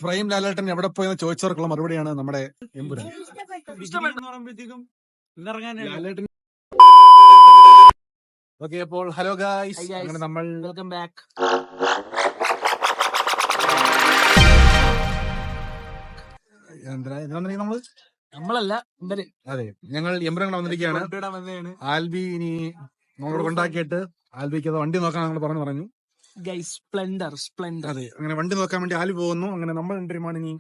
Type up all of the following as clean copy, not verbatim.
Frame ലാലേട്ടൻ എവിടെ പോയെന്ന് ചോദിച്ചവർക്കുള്ള മറുപടിയാണ് നമ്മുടെ എമ്പുരാൻ. ലാലേട്ടൻ. ഓക്കെ, അപ്പോൾ ഹലോ ഗായ്സ്, അങ്ങനെ നമ്മൾ വെൽക്കം ബാക്ക്. നമ്മളല്ല അതെ, ഞങ്ങൾ എമ്പുരാൻ വന്നിരിക്കുകയാണ്. ആൽബി ഇനി നമ്മളോട് കൊണ്ടാക്കിയിട്ട് ആൽബിക്ക് അത് വണ്ടി നോക്കാൻ ഞങ്ങൾ പറഞ്ഞു. സ്പ്ലെൻഡർ. അതെ, അങ്ങനെ വണ്ടി നോക്കാൻ വേണ്ടി ആൽബി പോകുന്നു. അങ്ങനെ നമ്മൾ രണ്ടുമാണ് ഇനി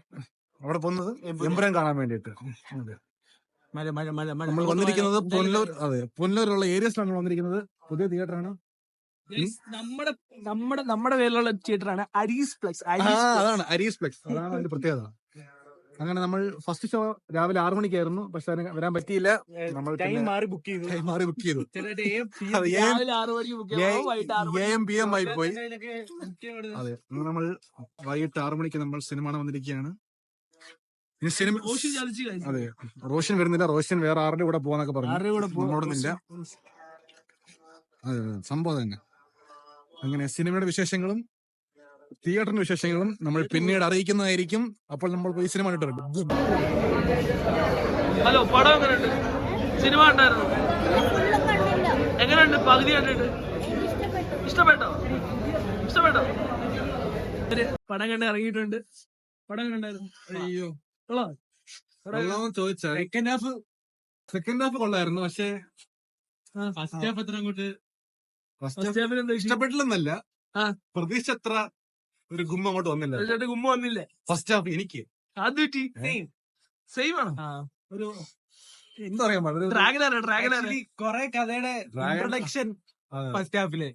അവിടെ പോകുന്നത് എമ്പുരാൻ കാണാൻ വേണ്ടിയിട്ട്. നമ്മൾ വന്നിരിക്കുന്നത് പുനലൂർ. അതെ, പുനലൂരുള്ള ഏരിയസിലാണ് വന്നിരിക്കുന്നത്. പുതിയ തിയേറ്ററാണ്. നമ്മുടെ പേരിലുള്ള തിയേറ്ററാണ് അരീസ് പ്ലക്സ്. അതാണ് അരീസ് പ്ലക്സ്, അതാണ് അതിന്റെ പ്രത്യേകത. അങ്ങനെ നമ്മൾ ഫസ്റ്റ് ഷോ രാവിലെ 6 മണിക്കായിരുന്നു, പക്ഷെ അതിന് വരാൻ പറ്റിയില്ല. നമ്മൾ ടൈം മാറി ബുക്ക് ചെയ്തു. AM PM ആയി പോയി. അതെ, നമ്മൾ വൈകിട്ട് 6 മണിക്ക് നമ്മൾ സിനിമ കാണാൻ വന്നിരിക്കുകയാണ്. അതെ, റോഷൻ വരുന്നില്ല. റോഷൻ വേറെ ആരുടെ കൂടെ പോവാന്നൊക്കെ പറഞ്ഞു. നമ്മളോടൊന്നില്ല. അതെ, സംഭവം തന്നെ. അങ്ങനെ സിനിമയുടെ വിശേഷങ്ങളും തിയേറ്ററിന്റെ വിശേഷങ്ങളും നമ്മൾ പിന്നീട് അറിയിക്കുന്നതായിരിക്കും. അപ്പോൾ നമ്മൾ പോയി സിനിമ കണ്ടിട്ടുണ്ട്. ഹലോ, പടം എങ്ങനെയുണ്ട്? സിനിമ ഉണ്ടായിരുന്നു, എങ്ങനെയുണ്ട്? പകുതി കണ്ടിട്ട് ഇഷ്ടപ്പെട്ടോ? പടം കണ്ട് ഇറങ്ങിയിട്ടുണ്ട്. പടം കണ്ടായിരുന്നു. അയ്യോ, ചോദിച്ചാ സെക്കൻഡ് ഹാഫ് കൊള്ളായിരുന്നു, പക്ഷേ ഫസ്റ്റ് ഹാഫ് അത്ര അങ്ങോട്ട് ഇഷ്ടപ്പെട്ടില്ലെന്നല്ല, പ്രതീക്ഷ അത്ര ഒരു ഗുമ്മ അങ്ങോട്ട് വന്നില്ല. ഫസ്റ്റ് ഹാഫ് എനിക്ക് അത് സെയിം ആണ്. ഒരു എന്താ പറയാ, കൊറേ കഥയുടെ ഇൻട്രൊഡക്ഷൻ ഫസ്റ്റ് ഹാഫില്.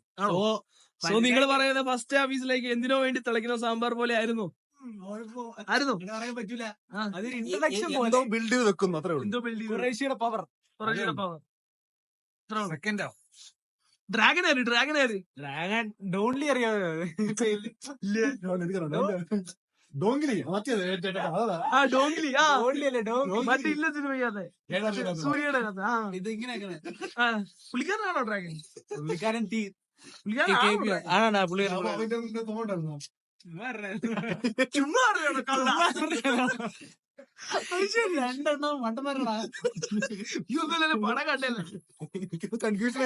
സോ നിങ്ങൾ പറയുന്ന ഫസ്റ്റ് ഹാഫീസിലേക്ക് എന്തിനോ വേണ്ടി തിളയ്ക്കുന്ന സാമ്പാർ പോലെ ആയിരുന്നു. പറയാൻ പറ്റൂല. അതൊരു ഇൻട്രൊഡക്ഷൻ പോലെ ബിൽഡ് ചെയ്ത് വെക്കുന്നു, അത്രേ ഉള്ളൂ. കുറേശ്ശിയുടെ പവർ. സെക്കൻഡ് ഹാഫ് ഡ്രാഗൻ ഡോൺലി അറിയാമോ? മറ്റില്ല സിനിമയ്ക്കകത്ത് സൂര്യയുടെ കഥ. പുള്ളിക്കാരനാണോ ഡ്രാഗൻ? പുള്ളിക്കാരൻ ചുമ്മാ രണ്ടെണ്ണം മണ്ടന്മാരടാ. പടം കണ്ടല്ലേ, കൺഫ്യൂഷൻ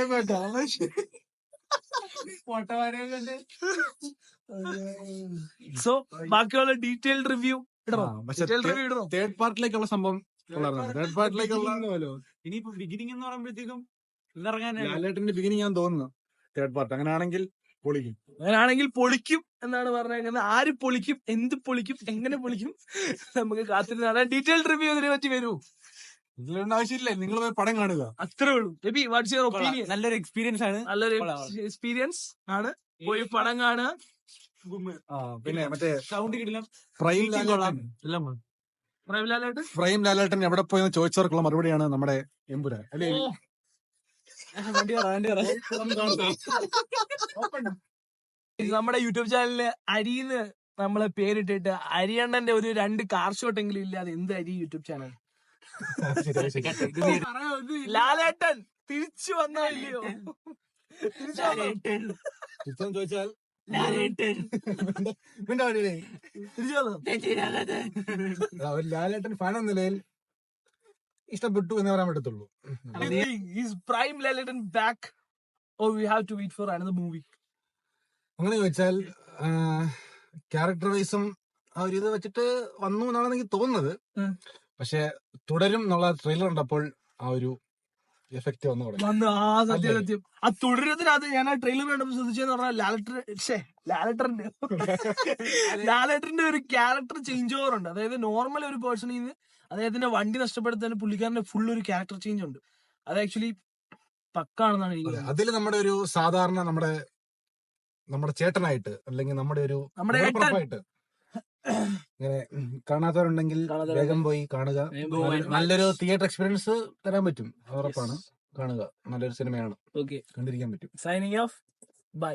സോ ബാക്കിയുള്ള ഡീറ്റെയിൽഡ് റിവ്യൂ തേർഡ് പാർട്ടിലേക്കുള്ള സംഭവം. തേർഡ് പാർട്ടിലേക്കുള്ള ഇനിയിപ്പോ ബിഗിനിങ് എന്ന് പറയുമ്പോഴത്തേക്കും ലാലേട്ടന്റെ ബിഗിനിങ് ഞാൻ തോന്നുന്നു തേർഡ് പാർട്ട്. അങ്ങനെയാണെങ്കിൽ പൊളിക്കും എന്നാണ് പറഞ്ഞേക്കുന്നത്. ആര് പൊളിക്കും, എന്ത് പൊളിക്കും, എങ്ങനെ പൊളിക്കും, നമുക്ക് കാത്തിരുന്നാണ്. ഡീറ്റെയിൽഡ് റിവ്യൂ ഇതിനെ പറ്റി വരൂ. ഇതിലൊന്നും ആവശ്യമില്ല, നിങ്ങൾ പോയി പടം കാണുക, അത്രേ ഉള്ളൂ. Baby, what's your opinion? നല്ലൊരു എക്സ്പീരിയൻസ് ആണ്. പോയി പടം കാണുക. പിന്നെ മറ്റേ ഫ്രെയിം ലാലേട്ടൻ എവിടെ പോയെന്ന് ചോദിച്ചവർക്കുള്ള മറുപടിയാണ് നമ്മുടെ എമ്പുരാൻ. അല്ലേ? നമ്മുടെ യൂട്യൂബ് ചാനലില് അരിന്ന് നമ്മളെ പേരിട്ടിട്ട് അരിയണ്ണന്റെ ഒരു 2 കാർ ഷോട്ട് എങ്കിലും ഇല്ലാതെ എന്ത് അരി യൂട്യൂബ് ചാനൽ? ലാലേട്ടൻ തിരിച്ചു വന്നോ ഇല്ലയോ? ചോദിച്ചാൽ ലാലേട്ടൻ ഫാൻ എന്ന നിലയിൽ ഇഷ്ടപ്പെട്ടു എന്ന് പറയാൻ പറ്റത്തുള്ളൂ. Prime Lalettan back or we have to wait for another movie? അങ്ങനെ ചോദിച്ചാൽ ക്യാരക്ടർ വൈസും ആ ഒരു ഇത് വെച്ചിട്ട് വന്നു എന്നാണ് എനിക്ക് തോന്നുന്നത്. പക്ഷെ തുടരും എന്നുള്ള ട്രെയിലർ കണ്ടപ്പോൾ ആ ഒരു എഫക്ട് വന്നു. സത്യം. ആ തുടരത്തിനകത്ത് ഞാൻ ആ ട്രെയിലർ കണ്ടപ്പോൾ ശ്രദ്ധിച്ചെന്ന് പറഞ്ഞാൽ ലാലേട്ടന്റെ ഒരു ക്യാരക്ടർ ചേഞ്ച് ഓവർ ഉണ്ട്. അതായത് നോർമൽ ഒരു പേഴ്സണിൽ നിന്ന് അദ്ദേഹത്തിന്റെ വണ്ടി നഷ്ടപ്പെടുത്താൻ പുള്ളിക്കാരന്റെ ഫുൾ ഒരു ക്യാരക്ടർ ചേഞ്ച് ഉണ്ട്. അത് ആക്ച്വലി പക്കാണെന്നാണ് എനിക്ക്. അതിൽ നമ്മുടെ ഒരു സാധാരണ നമ്മുടെ ചേട്ടനായിട്ട്, അല്ലെങ്കിൽ നമ്മുടെ ഒരു ഉറപ്പായിട്ട് ഇങ്ങനെ കാണാത്തവരുണ്ടെങ്കിൽ വേഗം പോയി കാണുക. നല്ലൊരു തിയേറ്റർ എക്സ്പീരിയൻസ് തരാൻ പറ്റും, ഉറപ്പാണ്. കാണുക, നല്ലൊരു സിനിമയാണ്, കണ്ടിരിക്കാൻ പറ്റും. Signing off, by.